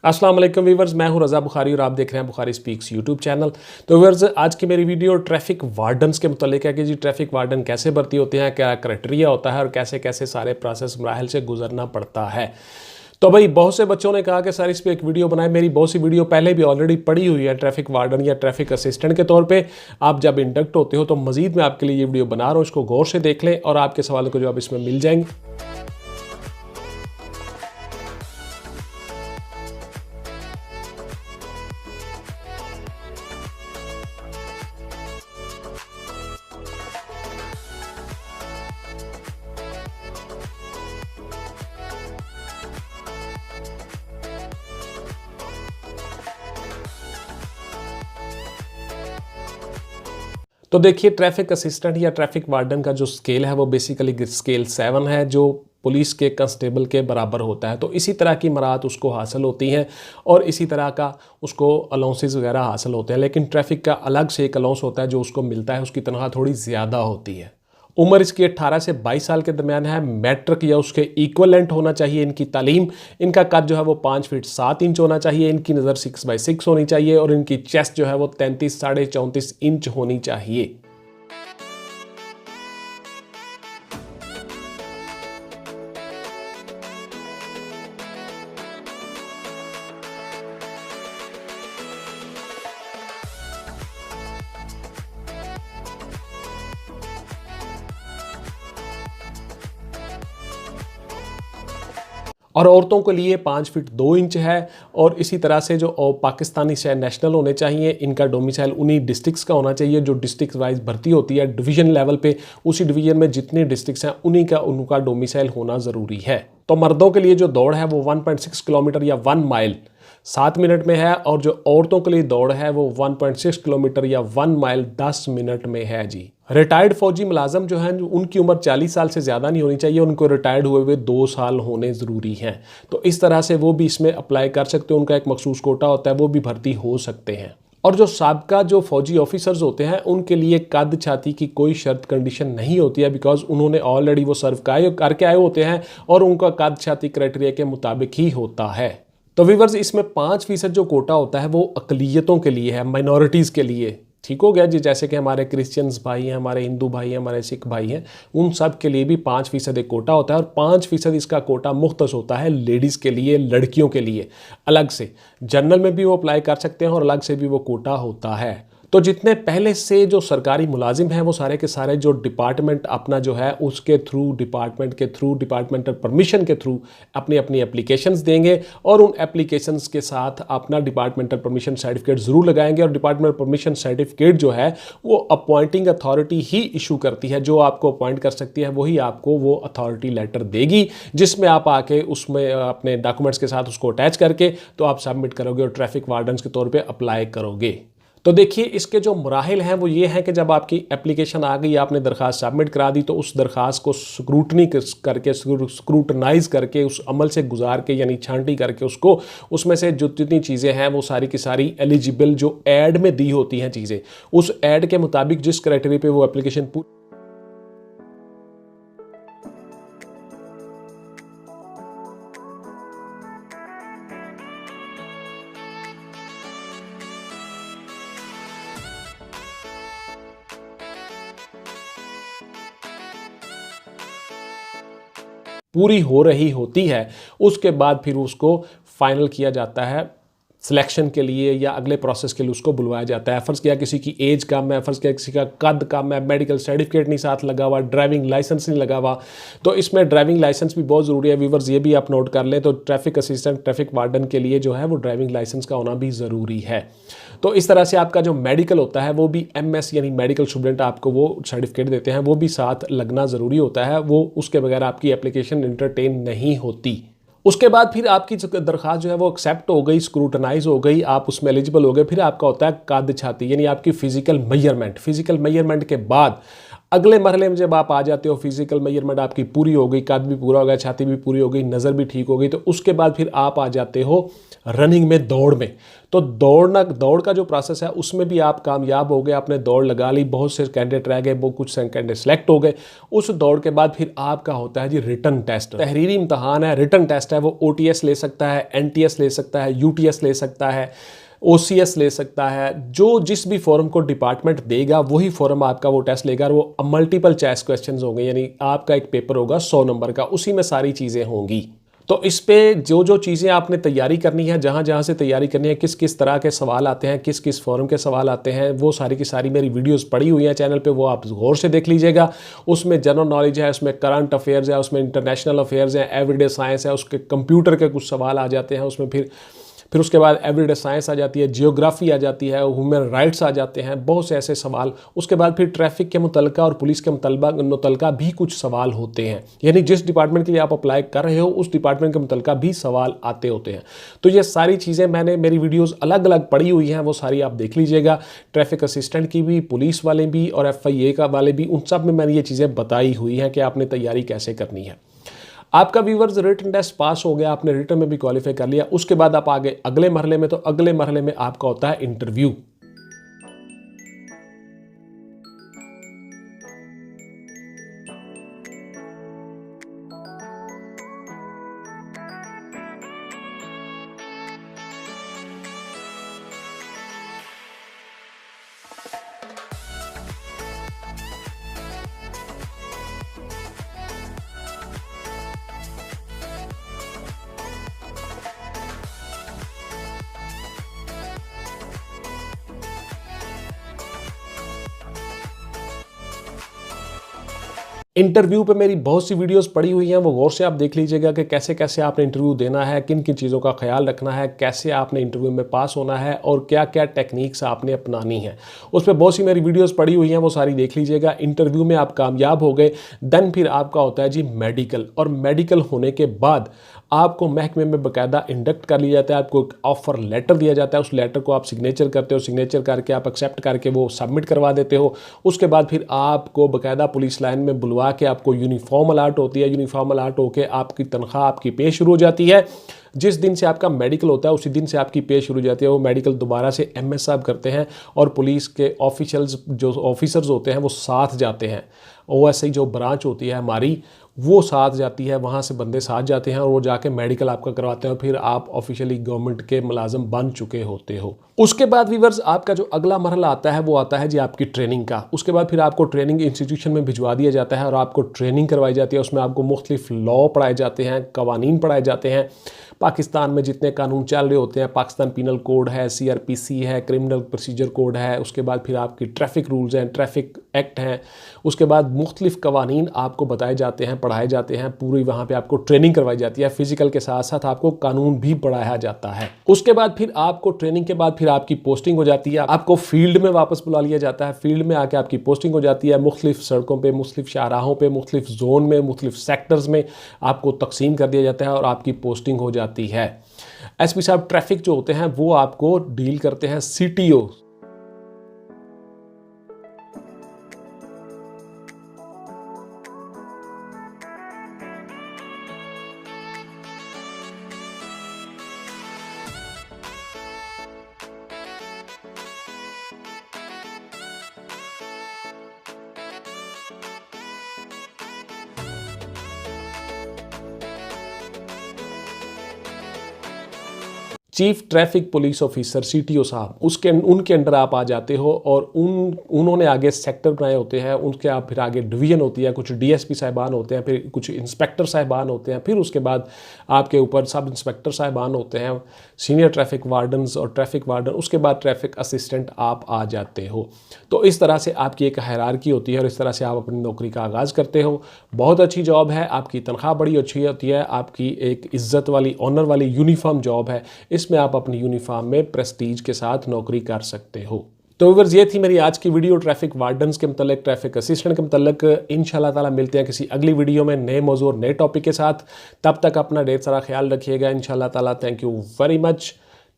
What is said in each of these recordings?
अस्सलाम वालेकुम व्यूअर्स, मैं हूं रज़ा बुखारी और आप देख रहे हैं बुखारी स्पीक्स यूट्यूब चैनल। तो व्यूअर्स, आज की मेरी वीडियो ट्रैफिक वार्डन्स के मुतालिक है कि जी ट्रैफिक वार्डन कैसे भर्ती होते हैं, क्या क्राइटेरिया होता है और कैसे कैसे सारे प्रोसेस मराहल से गुजरना पड़ता है। तो भाई बहुत से बच्चों ने कहा कि सर इस पर एक वीडियो बनाए। मेरी बहुत सी वीडियो पहले भी ऑलरेडी पड़ी हुई है ट्रैफिक वार्डन या ट्रैफिक असिस्टेंट के तौर पे। आप जब इंडक्ट होते हो तो मजीद मैं आपके लिए ये वीडियो बना रहा हूँ, इसको गौर से देख लें और आपके सवालों को जवाब इसमें मिल जाएंगे। तो देखिए, ट्रैफिक असिस्टेंट या ट्रैफिक वार्डन का जो स्केल है वो बेसिकली स्केल 7 है, जो पुलिस के कांस्टेबल के बराबर होता है। तो इसी तरह की मराहत उसको हासिल होती हैं और इसी तरह का उसको अलाउंसेस वगैरह हासिल होते हैं। लेकिन ट्रैफिक का अलग से एक अलाउंस होता है जो उसको मिलता है, उसकी तनख्वाह थोड़ी ज़्यादा होती है। उम्र इसकी 18 से 22 साल के दरमियान है। मैट्रिक या उसके इक्वलेंट होना चाहिए इनकी तालीम। इनका कद जो है वो 5 फीट 7 इंच होना चाहिए। इनकी नज़र 6x6 होनी चाहिए और इनकी चेस्ट जो है वो 33 साढ़े 34 इंच होनी चाहिए। और औरतों के लिए 5 फीट 2 इंच है। और इसी तरह से जो पाकिस्तानी नेशनल होने चाहिए, इनका डोमिसाइल उन्हीं डिस्ट्रिक्ट्स का होना चाहिए जो डिस्ट्रिक्ट वाइज भर्ती होती है डिवीजन लेवल पे। उसी डिवीजन में जितने डिस्ट्रिक्ट्स हैं उन्हीं का उनका डोमिसाइल होना ज़रूरी है। तो मर्दों के लिए जो दौड़ है वो 1.6 किलोमीटर या 1 माइल 7 मिनट में है और जो औरतों के लिए दौड़ है वो 1.6 किलोमीटर या 1 माइल 10 मिनट में है जी। रिटायर्ड फौजी मुलाजम जो हैं उनकी उम्र 40 साल से ज़्यादा नहीं होनी चाहिए, उनको रिटायर्ड हुए हुए 2 साल होने ज़रूरी हैं। तो इस तरह से वो भी इसमें अप्लाई कर सकते हैं, उनका एक मखसूस कोटा होता है, वो भी भर्ती हो सकते हैं। और जो साबका जो फौजी ऑफिसर्स होते हैं उनके लिए कद छाती की कोई शर्त कंडीशन नहीं होती है, बिकॉज उन्होंने ऑलरेडी वो सर्व करके आए होते हैं और उनका कद छाती क्राइटेरिया के मुताबिक ही होता है। तो व्यूअर्स, इसमें 5% जो कोटा होता है वो अकलियतों के लिए है, माइनॉरिटीज़ के लिए। ठीक हो गया जी। जैसे कि हमारे क्रिश्चियंस भाई हैं, हमारे हिंदू भाई हैं, हमारे सिख भाई हैं, उन सब के लिए भी 5% एक कोटा होता है। और 5% इसका कोटा मुख्तस होता है लेडीज़ के लिए, लड़कियों के लिए अलग से। जनरल में भी वो अप्लाई कर सकते हैं और अलग से भी वो कोटा होता है। तो जितने पहले से जो सरकारी मुलाजिम हैं वो सारे के सारे जो डिपार्टमेंट अपना जो है उसके थ्रू, डिपार्टमेंट के थ्रू, डिपार्टमेंटल परमिशन के थ्रू अपनी अपनी एप्लीकेशंस देंगे और उन एप्लीकेशंस के साथ अपना डिपार्टमेंटल परमिशन सर्टिफिकेट ज़रूर लगाएंगे। और डिपार्टमेंटल परमिशन सर्टिफिकेट जो है वो अपॉइंटिंग अथॉरिटी ही इशू करती है। जो आपको अपॉइंट कर सकती है वही आपको वो अथॉरिटी लेटर देगी, जिसमें आप आके उसमें अपने डॉक्यूमेंट्स के साथ उसको अटैच करके तो आप सबमिट करोगे और ट्रैफिक वार्डन्स के तौर पर अप्लाई करोगे। तो देखिए, इसके जो मराहिल हैं वो ये हैं कि जब आपकी एप्लीकेशन आ गई, आपने दरख्वास्त सबमिट करा दी, तो उस दरख्वास्त को स्क्रूटनी करके, स्क्रूटनाइज करके, उस अमल से गुजार के यानी छांटी करके उसको, उसमें से जो जितनी चीज़ें हैं वो सारी की सारी एलिजिबल जो ऐड में दी होती हैं चीज़ें, उस ऐड के मुताबिक जिस क्राइटेरिया पे वो एप्लीकेशन पूरी हो रही होती है, उसके बाद फिर उसको फाइनल किया जाता है सिलेक्शन के लिए या अगले प्रोसेस के लिए उसको बुलवाया जाता है। फ़र्ज़ किया किसी की एज कम है, फ़र्ज़ किया किसी का कद कम है, मेडिकल सर्टिफिकेट नहीं साथ लगा हुआ, ड्राइविंग लाइसेंस नहीं लगा हुआ, तो इसमें ड्राइविंग लाइसेंस भी बहुत ज़रूरी है। व्यूअर्स, ये भी आप नोट कर लें। तो ट्रैफिक असिस्टेंट, ट्रैफिक वार्डन के लिए जो है वो ड्राइविंग लाइसेंस का होना भी ज़रूरी है। तो इस तरह से आपका जो मेडिकल होता है वो भी MS यानी मेडिकल स्टूडेंट आपको वो सर्टिफिकेट देते हैं, वो भी साथ लगना ज़रूरी होता है। वो उसके बगैर आपकी एप्लीकेशन इंटरटेन नहीं होती। उसके बाद फिर आपकी दरख्वास्त जो है वो एक्सेप्ट हो गई, स्क्रूटनाइज हो गई, आप उसमें एलिजिबल हो गए। फिर आपका होता है कद छाती यानी आपकी फ़िज़िकल मेजरमेंट। फ़िज़िकल मेजरमेंट के बाद अगले मरहले में जब आप आ जाते हो, फिजिकल मेजरमेंट आपकी पूरी हो गई, कद भी पूरा हो गया, छाती भी पूरी हो गई, नज़र भी ठीक हो गई, तो उसके बाद फिर आप आ जाते हो रनिंग में, दौड़ में। तो दौड़ का जो प्रोसेस है उसमें भी आप कामयाब हो गए, आपने दौड़ लगा ली, बहुत से कैंडिडेट रह गए, वो कुछ कैंडिडेट सेलेक्ट हो गए। उस दौड़ के बाद फिर आपका होता है जी रिटन टेस्ट, तहरीरी इम्तहान है, रिटन टेस्ट है। वो OTS ले सकता है, NTS ले सकता है, UTS ले सकता है, OCS ले सकता है। जो जिस भी फॉर्म को डिपार्टमेंट देगा वही फॉर्म आपका वो टेस्ट लेगा, और वो मल्टीपल चॉइस क्वेश्चंस होंगे, यानी आपका एक पेपर होगा 100 नंबर का, उसी में सारी चीज़ें होंगी। तो इस पे जो जो चीज़ें आपने तैयारी करनी है, जहाँ जहाँ से तैयारी करनी है, किस किस तरह के सवाल आते हैं, किस किस फॉर्म के सवाल आते हैं, वो सारी की सारी मेरी वीडियोस पड़ी हुई हैं चैनल पे, वो आप गौर से देख लीजिएगा। उसमें जनरल नॉलेज है, उसमें करंट अफेयर्स है, उसमें इंटरनेशनल अफेयर्स हैं, एवरीडे साइंस है, उसके कंप्यूटर के कुछ सवाल आ जाते हैं उसमें, फिर उसके बाद एवरीडे साइंस आ जाती है, जियोग्राफी आ जाती है, ह्यूमन राइट्स आ जाते हैं, बहुत से ऐसे सवाल। उसके बाद फिर ट्रैफिक के मुतलका और पुलिस के मुतलका भी कुछ सवाल होते हैं, यानी जिस डिपार्टमेंट के लिए आप अप्लाई कर रहे हो उस डिपार्टमेंट के मुतलका भी सवाल आते होते हैं। तो ये सारी चीज़ें मैंने मेरी वीडियोज़ अलग अलग पड़ी हुई हैं, वो सारी आप देख लीजिएगा। ट्रैफिक असिस्टेंट की भी, पुलिस वाले भी और FIA का वाले भी, उन सब में मैंने ये चीज़ें बताई हुई हैं कि आपने तैयारी कैसे करनी है। आपका व्यूवर्स रिटन टेस्ट पास हो गया, आपने रिटन में भी क्वालिफाई कर लिया, उसके बाद आप आगे अगले मरहले में। तो अगले मरहले में आपका होता है इंटरव्यू। इंटरव्यू पे मेरी बहुत सी वीडियोस पड़ी हुई हैं, वो गौर से आप देख लीजिएगा कि कैसे कैसे आपने इंटरव्यू देना है, किन किन चीज़ों का ख्याल रखना है, कैसे आपने इंटरव्यू में पास होना है और क्या क्या टेक्निक्स आपने अपनानी है। उस पर बहुत सी मेरी वीडियोस पड़ी हुई हैं, वो सारी देख लीजिएगा। इंटरव्यू में आप कामयाब हो गए, देन फिर आपका होता है जी मेडिकल, और मेडिकल होने के बाद आपको महकमे में बाकायदा इंडक्ट कर लिया जाता है, आपको एक ऑफर लेटर दिया जाता है, उस लेटर को आप सिग्नेचर करते हो, सिग्नेचर करके आप एक्सेप्ट करके वो सबमिट करवा देते हो। उसके बाद फिर आपको बाकायदा पुलिस लाइन में बुलवा के आपको यूनिफॉर्म अलाट होती है, यूनिफॉर्म अलाट होकर आपकी तनख्वाह आपकी पे शुरू हो जाती है। जिस दिन से आपका मेडिकल होता है उसी दिन से आपकी पे शुरू हो जाती है। वो मेडिकल दोबारा से MS साहब करते हैं और पुलिस के ऑफिशियल्स जो ऑफिसर्स होते हैं वो साथ जाते हैं। OSI जो ब्रांच होती है हमारी वो साथ जाती है, वहाँ से बंदे साथ जाते हैं और वो जाके मेडिकल आपका करवाते हैं, फिर आप ऑफिशियली गवर्नमेंट के मुलाजिम बन चुके होते हो। उसके बाद व्यूअर्स आपका जो अगला मरहला आता है वो आता है जी आपकी ट्रेनिंग का। उसके बाद फिर आपको ट्रेनिंग इंस्टीट्यूशन में भिजवा दिया जाता है और आपको ट्रेनिंग करवाई जाती है। उसमें आपको मुख्तलिफ लॉ पढ़ाए जाते हैं, कवानीन पढ़ाए जाते हैं। पाकिस्तान में जितने कानून चल रहे होते हैं, पाकिस्तान पीनल कोड है, CRPC है, क्रिमिनल प्रोसीजर कोड है, उसके बाद फिर आपकी ट्रैफिक रूल्स हैं, ट्रैफिक एक्ट हैं। उसके बाद मुख्तलिफ कवानीन आपको बताए जाते हैं, पढ़ाए जाते हैं, पूरी वहाँ पे आपको ट्रेनिंग करवाई जाती है। फिजिकल के साथ साथ आपको कानून भी पढ़ाया जाता है। उसके बाद फिर आपको ट्रेनिंग के बाद फिर आपकी पोस्टिंग हो जाती है, आपको फील्ड में वापस बुला लिया जाता है। फील्ड में आके आपकी पोस्टिंग हो जाती है, मुख्तलिफ सड़कों पर, मुख्तलिफ शाहराहों पर, मुख्तलिफ जोन में, मुख्तलिफ सेक्टर्स में आपको तकसीम कर दिया जाता है और आपकी पोस्टिंग हो जाती है। SP साहब ट्रैफिक जो होते हैं वो आपको डील करते हैं CTO। Chief traffic police officer CTO साहब, उनके अंडर आप आ जाते हो और उन्होंने आगे सेक्टर बनाए होते हैं, उनके आप फिर आगे डिवीज़न होती है, कुछ DSP साहिबान होते हैं, फिर कुछ इंस्पेक्टर साहिबान होते हैं, फिर उसके बाद आपके ऊपर सब इंस्पेक्टर साहिबान होते हैं, सीनियर ट्रैफिक वार्डन्स और ट्रैफिक वार्डन, उसके बाद ट्रैफिक असिस्टेंट आप आ जाते हो। तो इस तरह से आपकी एक हायरार्की होती है और इस तरह से आप अपनी नौकरी का आगाज़ करते हो। बहुत अच्छी जॉब है, आपकी तनख्वाह बड़ी अच्छी होती है, आपकी एक इज़्ज़त वाली, ऑनर वाली यूनिफॉर्म जॉब है। इसमें आप अपनी यूनिफॉर्म में प्रेस्टीज के साथ नौकरी कर सकते हो। तो व्यूअर्स ये थी मेरी आज की वीडियो ट्रैफिक वार्डन्स के मतलब, ट्रैफिक असिस्टेंट के मतलब। इंशाल्लाह ताला मिलते हैं किसी अगली वीडियो में नए मौजूद और नए टॉपिक के साथ। तब तक अपना ढेर सारा ख्याल रखिएगा इंशाल्लाह ताला। Thank you very much,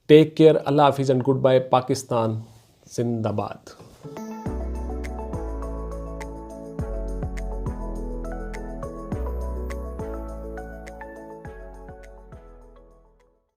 take care, अल्लाह हाफिज़ एंड गुड बाय। पाकिस्तान जिंदाबाद।